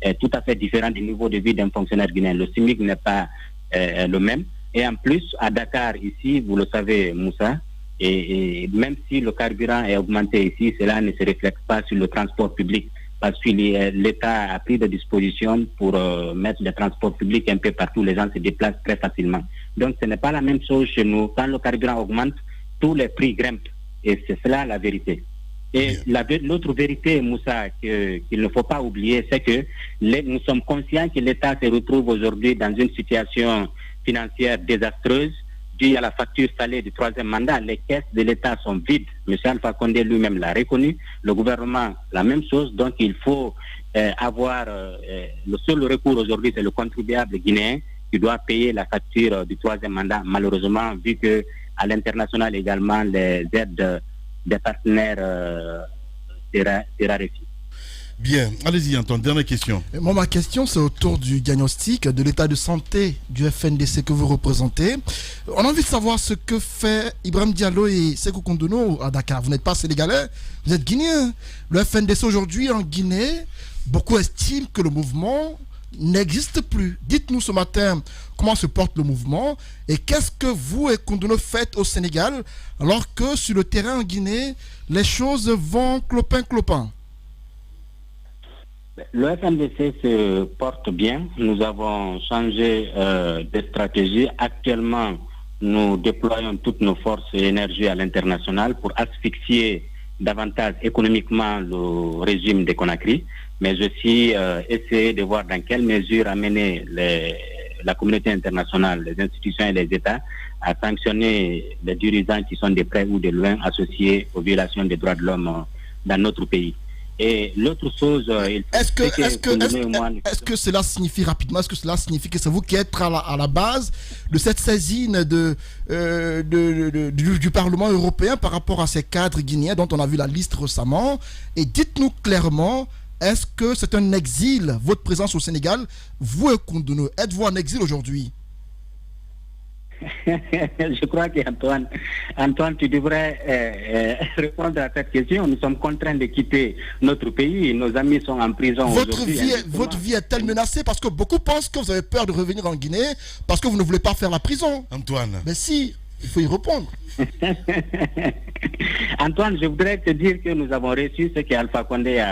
est tout à fait différent du niveau de vie d'un fonctionnaire guinéen. Le SMIC n'est pas le même. Et en plus, à Dakar, ici, vous le savez, Moussa, et même si le carburant est augmenté ici, cela ne se reflète pas sur le transport public, parce que l'État a pris des dispositions pour mettre les transports publics un peu partout. Les gens se déplacent très facilement. Donc ce n'est pas la même chose chez nous. Quand le carburant augmente, tous les prix grimpent. Et c'est cela la vérité. Et l'autre vérité, Moussa, qu'il ne faut pas oublier, c'est que nous sommes conscients que l'État se retrouve aujourd'hui dans une situation financière désastreuse due à la facture salée du troisième mandat. Les caisses de l'État sont vides. M. Alpha Condé lui-même l'a reconnu. Le gouvernement, la même chose. Donc il faut avoir... le seul recours aujourd'hui, c'est le contribuable guinéen qui doit payer la facture du troisième mandat. Malheureusement, vu que à l'international également, les aides des partenaires se raréfient. Bien, allez-y Antoine, dernière question. Moi, ma question, c'est autour du diagnostic de l'état de santé du FNDC que vous représentez. On a envie de savoir ce que fait Ibrahim Diallo et Sékou Kondono à Dakar. Vous n'êtes pas sénégalais, vous êtes guinéen. Le FNDC aujourd'hui en Guinée, beaucoup estiment que le mouvement n'existe plus. Dites-nous ce matin comment se porte le mouvement et qu'est-ce que vous et Kondono faites au Sénégal alors que sur le terrain en Guinée, les choses vont clopin-clopin. Le FNDC se porte bien. Nous avons changé de stratégie. Actuellement, nous déployons toutes nos forces et énergies à l'international pour asphyxier davantage économiquement le régime de Conakry, mais aussi essayer de voir dans quelle mesure amener la communauté internationale, les institutions et les États à sanctionner les dirigeants qui sont de près ou de loin associés aux violations des droits de l'homme dans notre pays. Et l'autre chose, est-ce que cela signifie rapidement, est-ce que cela signifie que c'est vous qui êtes à la base de cette saisine du Parlement européen par rapport à ces cadres guinéens dont on a vu la liste récemment? Et dites-nous clairement, est-ce que c'est un exil, votre présence au Sénégal, vous et Kondono, êtes-vous en exil aujourd'hui? Je crois qu'Antoine, tu devrais répondre à cette question. Nous sommes contraints de quitter notre pays. Nos amis sont en prison aujourd'hui. Votre vie est-elle menacée? Parce que beaucoup pensent que vous avez peur de revenir en Guinée parce que vous ne voulez pas faire la prison. Antoine. Mais si, il faut y répondre. Antoine, je voudrais te dire que nous avons reçu ce qu'Alpha Condé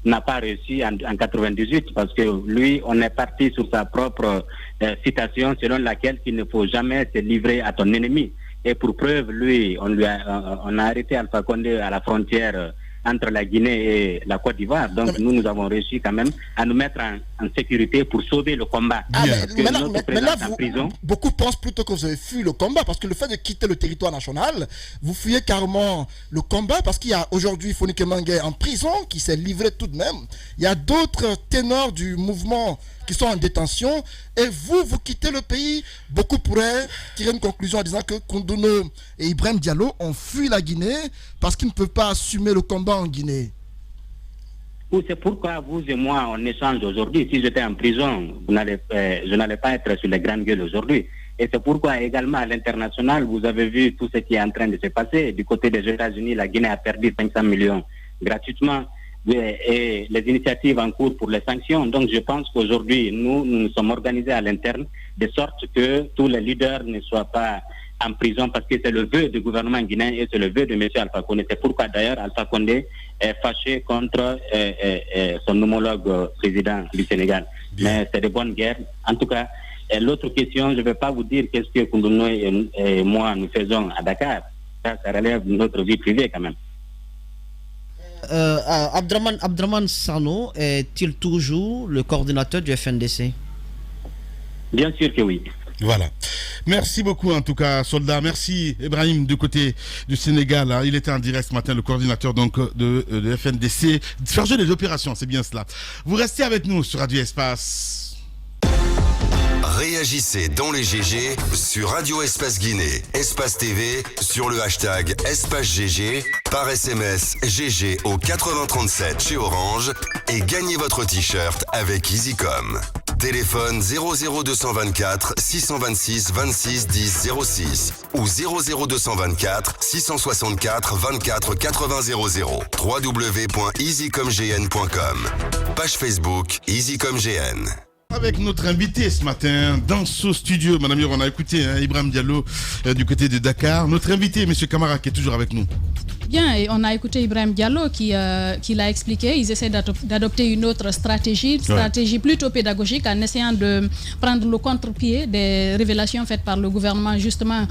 n'a pas reçu en 98, parce que lui, on est parti sur sa propre citation selon laquelle il ne faut jamais se livrer à ton ennemi. Et pour preuve, lui, on a arrêté Alpha Condé à la frontière entre la Guinée et la Côte d'Ivoire. Donc nous avons réussi quand même à nous mettre en sécurité pour sauver le combat. Mais là, beaucoup pensent plutôt que vous avez fui le combat, parce que le fait de quitter le territoire national, vous fuyez carrément le combat, parce qu'il y a aujourd'hui Founike Mengué en prison, qui s'est livré tout de même. Il y a d'autres ténors du mouvement qui sont en détention, et vous quittez le pays. Beaucoup pourraient tirer une conclusion en disant que Koundono et Ibrahim Diallo ont fui la Guinée parce qu'ils ne peuvent pas assumer le combat en Guinée. C'est pourquoi vous et moi, on échange aujourd'hui. Si j'étais en prison, je n'allais pas être sur les grandes gueules aujourd'hui. Et c'est pourquoi également à l'international, vous avez vu tout ce qui est en train de se passer. Du côté des États-Unis, la Guinée a perdu 500 millions gratuitement. Et les initiatives en cours pour les sanctions. Donc je pense qu'aujourd'hui, nous sommes organisés à l'interne, de sorte que tous les leaders ne soient pas en prison, parce que c'est le vœu du gouvernement guinéen et c'est le vœu de M. Alpha Condé. C'est pourquoi d'ailleurs Alpha Condé est fâché contre son homologue président du Sénégal. Mais c'est de bonne guerre. En tout cas, l'autre question, je ne vais pas vous dire qu'est-ce que Koundono et moi nous faisons à Dakar. Ça relève de notre vie privée quand même. Abdraman Sano est-il toujours le coordinateur du FNDC? Bien sûr que oui. Voilà. Merci beaucoup en tout cas, soldat. Merci Ibrahim du côté du Sénégal. Hein. Il était en direct ce matin, le coordinateur donc de FNDC, chargé des opérations, c'est bien cela. Vous restez avec nous sur Radio Espace. Réagissez dans les GG sur Radio Espace Guinée, Espace TV, sur le hashtag EspaceGG, par SMS GG au 8037 chez Orange et gagnez votre t-shirt avec EasyCom. Téléphone 00224 626 26 10 06 ou 00224 664 24 80 00 www.easycomgn.com. Page Facebook EasyComGN. Avec notre invité ce matin dans ce studio, Madame Yor, on a écouté Ibrahim Diallo du côté de Dakar. Notre invité, M. Camara, qui est toujours avec nous. Bien, et on a écouté Ibrahim Diallo qui l'a expliqué. Ils essaient d'adopter une autre stratégie, plutôt pédagogique, en essayant de prendre le contre-pied des révélations faites par le gouvernement, justement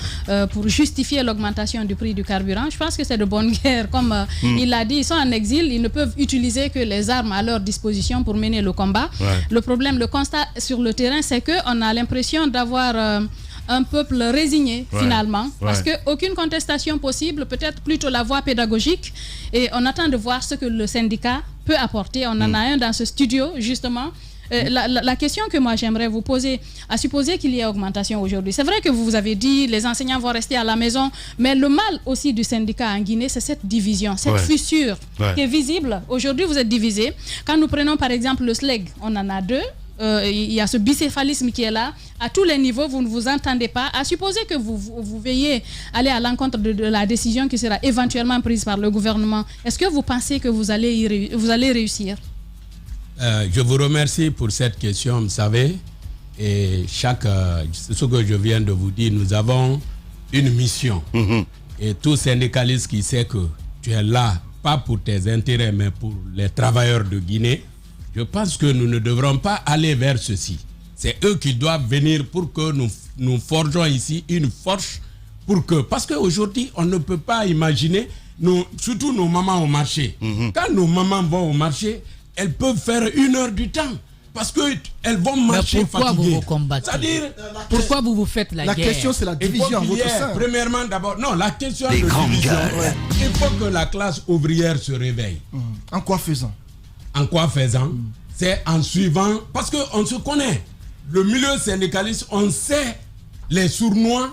pour justifier l'augmentation du prix du carburant. Je pense que c'est de bonne guerre. Comme il l'a dit, ils sont en exil, ils ne peuvent utiliser que les armes à leur disposition pour mener le combat. Le problème, le constat sur le terrain, c'est qu'on a l'impression d'avoir un peuple résigné finalement, parce qu'aucune contestation possible, peut-être plutôt la voie pédagogique, et on attend de voir ce que le syndicat peut apporter. On en a un dans ce studio justement. La question que moi j'aimerais vous poser, à supposer qu'il y ait augmentation aujourd'hui, c'est vrai que vous avez dit les enseignants vont rester à la maison, mais le mal aussi du syndicat en Guinée, c'est cette division, cette fissure qui est visible. Aujourd'hui vous êtes divisés. Quand nous prenons par exemple le SLEG, on en a deux. Il y a ce bicéphalisme qui est là. À tous les niveaux, vous ne vous entendez pas. À supposer que vous veillez aller à l'encontre de la décision qui sera éventuellement prise par le gouvernement, est-ce que vous pensez que vous allez réussir? Je vous remercie pour cette question. Vous savez, et ce que je viens de vous dire, nous avons une mission. Et tout syndicaliste qui sait que tu es là, pas pour tes intérêts, mais pour les travailleurs de Guinée, je pense que nous ne devrons pas aller vers ceci. C'est eux qui doivent venir pour que nous forgeons ici une force parce qu'aujourd'hui, on ne peut pas imaginer, surtout nos mamans au marché. Quand nos mamans vont au marché, elles peuvent faire 1 heure du temps. Parce qu'elles vont marcher fatiguées. Pourquoi vous vous combattez? Pourquoi vous vous faites la guerre? La question, c'est la division en votre sein. Premièrement, d'abord, non, la question de division, il faut que la classe ouvrière se réveille. En quoi faisant? En quoi faisant? C'est en suivant, parce qu'on se connaît. Le milieu syndicaliste, on sait les sournois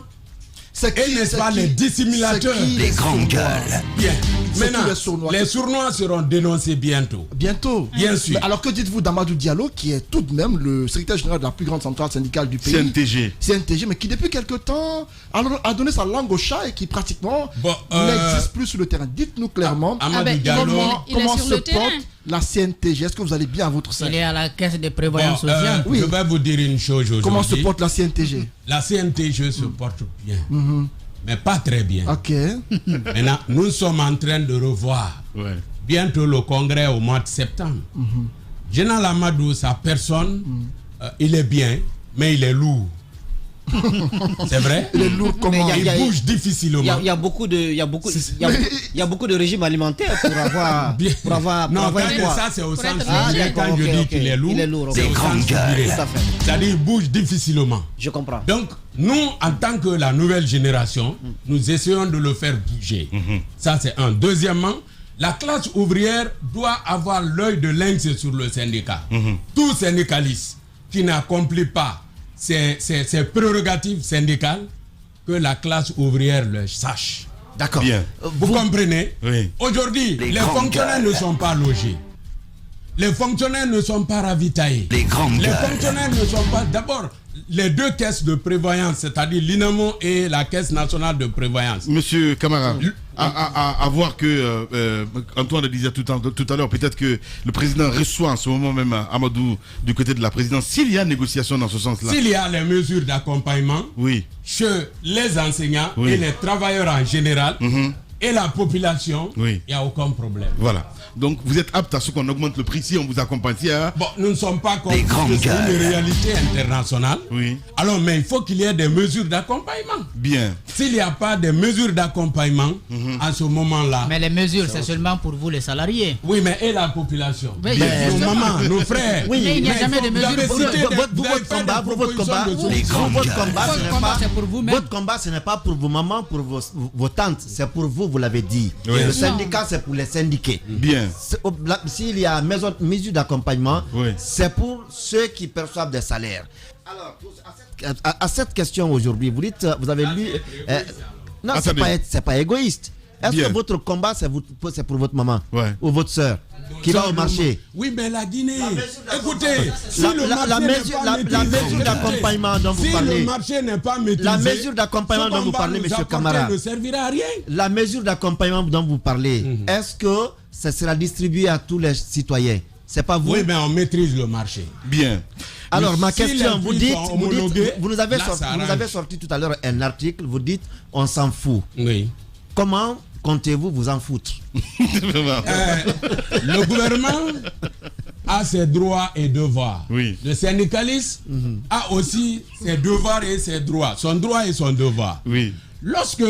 et n'est-ce pas les dissimulateurs. Les grandes gueules. Bien. Maintenant, les sournois seront dénoncés bientôt. Bientôt. Bien sûr. Mais alors que dites-vous d'Amadou Diallo, qui est tout de même le secrétaire général de la plus grande centrale syndicale du pays, CNTG, mais qui depuis quelque temps a donné sa langue au chat et qui pratiquement n'existe plus sur le terrain. Dites-nous clairement comment se porte la CNTG. Est-ce que vous allez bien à votre sein? Il est à la caisse de prévoyance sociale. Je vais vous dire une chose aujourd'hui. Comment se porte la CNTG? La CNTG se porte bien. Mais pas très bien. Ok. Maintenant, nous sommes en train de revoir bientôt le congrès au mois de septembre. Général Amadou, sa personne, il est bien, mais il est lourd. C'est vrai? Il est lourd comment? Il bouge difficilement. Il y a beaucoup de régimes alimentaires pour avoir. Non, ça c'est au sens figuré. Quand je dis qu'il est lourd, c'est au sens figuré. C'est-à-dire qu'il bouge difficilement. Je comprends. Donc, nous, en tant que la nouvelle génération, nous essayons de le faire bouger. Ça, c'est un. Deuxièmement, la classe ouvrière doit avoir l'œil de lynx sur le syndicat. Tout syndicaliste qui n'accomplit pas ses prérogatives syndicales, que la classe ouvrière le sache. D'accord. Vous comprenez? Oui. Aujourd'hui, les fonctionnaires ne sont pas logés. Les fonctionnaires ne sont pas ravitaillés. Les fonctionnaires ne sont pas... D'abord, les deux caisses de prévoyance, c'est-à-dire l'INAMO et la Caisse nationale de prévoyance. Monsieur Camara, à voir que Antoine le disait tout à l'heure, peut-être que le président reçoit en ce moment même Amadou du côté de la présidence. S'il y a négociation dans ce sens-là. S'il y a les mesures d'accompagnement chez les enseignants et les travailleurs en général et la population, il n'y a aucun problème. Voilà. Donc vous êtes apte à ce qu'on augmente le prix si on vous accompagne. Bon, nous ne sommes pas contre une réalité internationale. Alors, mais il faut qu'il y ait des mesures d'accompagnement. Bien. S'il n'y a pas de mesures d'accompagnement à ce moment-là. Mais les mesures, c'est seulement pour vous les salariés. Oui, mais et la population. Nos mamans, nos frères. Oui, mais il n'y a jamais de mesures pour votre combat, ce n'est pas pour vos mamans, pour vos tantes. C'est pour vous, vous l'avez dit. Le syndicat, c'est pour les syndiqués. Bien. S'il y a mesure d'accompagnement, c'est pour ceux qui perçoivent des salaires. Alors, à cette question aujourd'hui, vous dites, vous avez lu... non, c'est pas égoïste. Est-ce que votre combat, c'est pour votre maman ou votre soeur qui va au marché? Oui, mais la Guinée... Écoutez, si la mesure d'accompagnement dont vous parlez... Si le marché n'est pas maîtrisé... La mesure d'accompagnement dont vous parlez, M. Camara... ne servira à rien. La mesure d'accompagnement dont vous parlez, est-ce que ça sera distribué à tous les citoyens? C'est pas vous? Oui, mais on maîtrise le marché. Bien. Alors, ma question, vous nous avez sorti tout à l'heure un article, vous dites, on s'en fout. Oui. Comment comptez-vous vous en foutre? Le gouvernement a ses droits et devoirs. Le syndicaliste a aussi ses devoirs et ses droits. Son droit et son devoir. Lorsque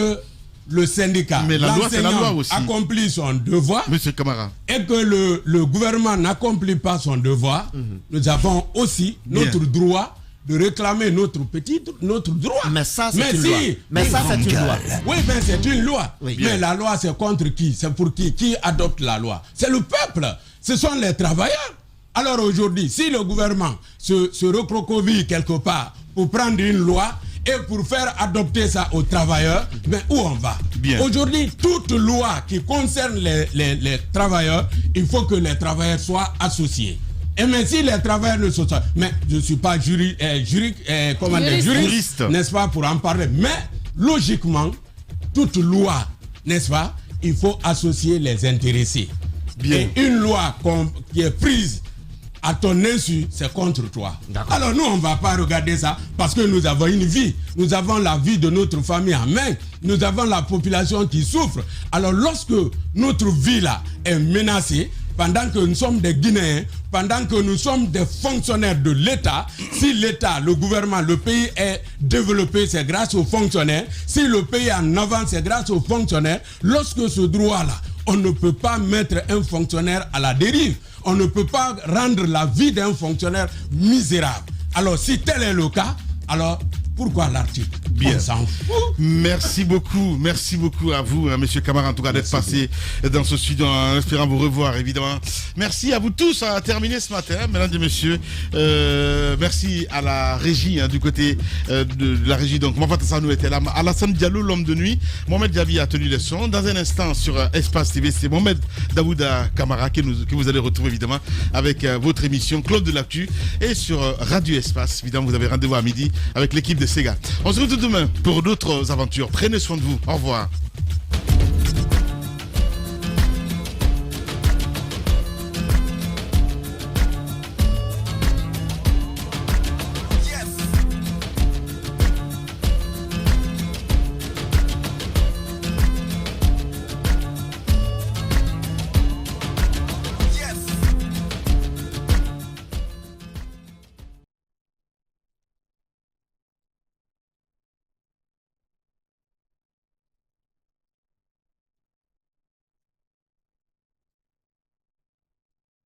le syndicat, l'enseignant accomplit son devoir, Monsieur Camara, et que le gouvernement n'accomplit pas son devoir, nous avons aussi notre droit de réclamer notre droit. Mais ça, c'est une loi. Mais ça, c'est une loi. Oui, mais c'est une loi. Mais la loi, c'est contre qui? C'est pour qui? Qui adopte la loi? C'est le peuple. Ce sont les travailleurs. Alors aujourd'hui, si le gouvernement se recroqueville quelque part pour prendre une loi et pour faire adopter ça aux travailleurs, mais où on va? Aujourd'hui, toute loi qui concerne les travailleurs, il faut que les travailleurs soient associés. Et mais si les travailleurs ne sont pas... Mais je ne suis pas juriste, n'est-ce pas, pour en parler. Mais logiquement, toute loi, n'est-ce pas, il faut associer les intéressés. Et une loi qui est prise à ton insu, c'est contre toi. Alors nous, on ne va pas regarder ça parce que nous avons une vie. Nous avons la vie de notre famille en main. Nous avons la population qui souffre. Alors lorsque notre vie là est menacée, pendant que nous sommes des Guinéens, pendant que nous sommes des fonctionnaires de l'État, si l'État, le gouvernement, le pays est développé, c'est grâce aux fonctionnaires. Si le pays est en avance, c'est grâce aux fonctionnaires. Lorsque ce droit-là, on ne peut pas mettre un fonctionnaire à la dérive. On ne peut pas rendre la vie d'un fonctionnaire misérable. Alors, si tel est le cas, alors pourquoi l'article? Bien. Merci beaucoup à vous, Monsieur Camara, en tout cas, d'être passé dans ce studio en espérant vous revoir, évidemment. Merci à vous tous. On a terminé ce matin, mesdames et messieurs. Merci à la régie, du côté de la régie. Donc, Mafata Sanou était là. Alassane Diallo, l'homme de nuit. Mohamed Diaby a tenu les sons. Dans un instant, sur Espace TV, c'est Mohamed Daouda Camara que vous allez retrouver, évidemment, avec votre émission Club de l'Actu. Et sur Radio Espace, évidemment, vous avez rendez-vous à midi avec l'équipe de Sega. On se retrouve demain pour d'autres aventures. Prenez soin de vous. Au revoir.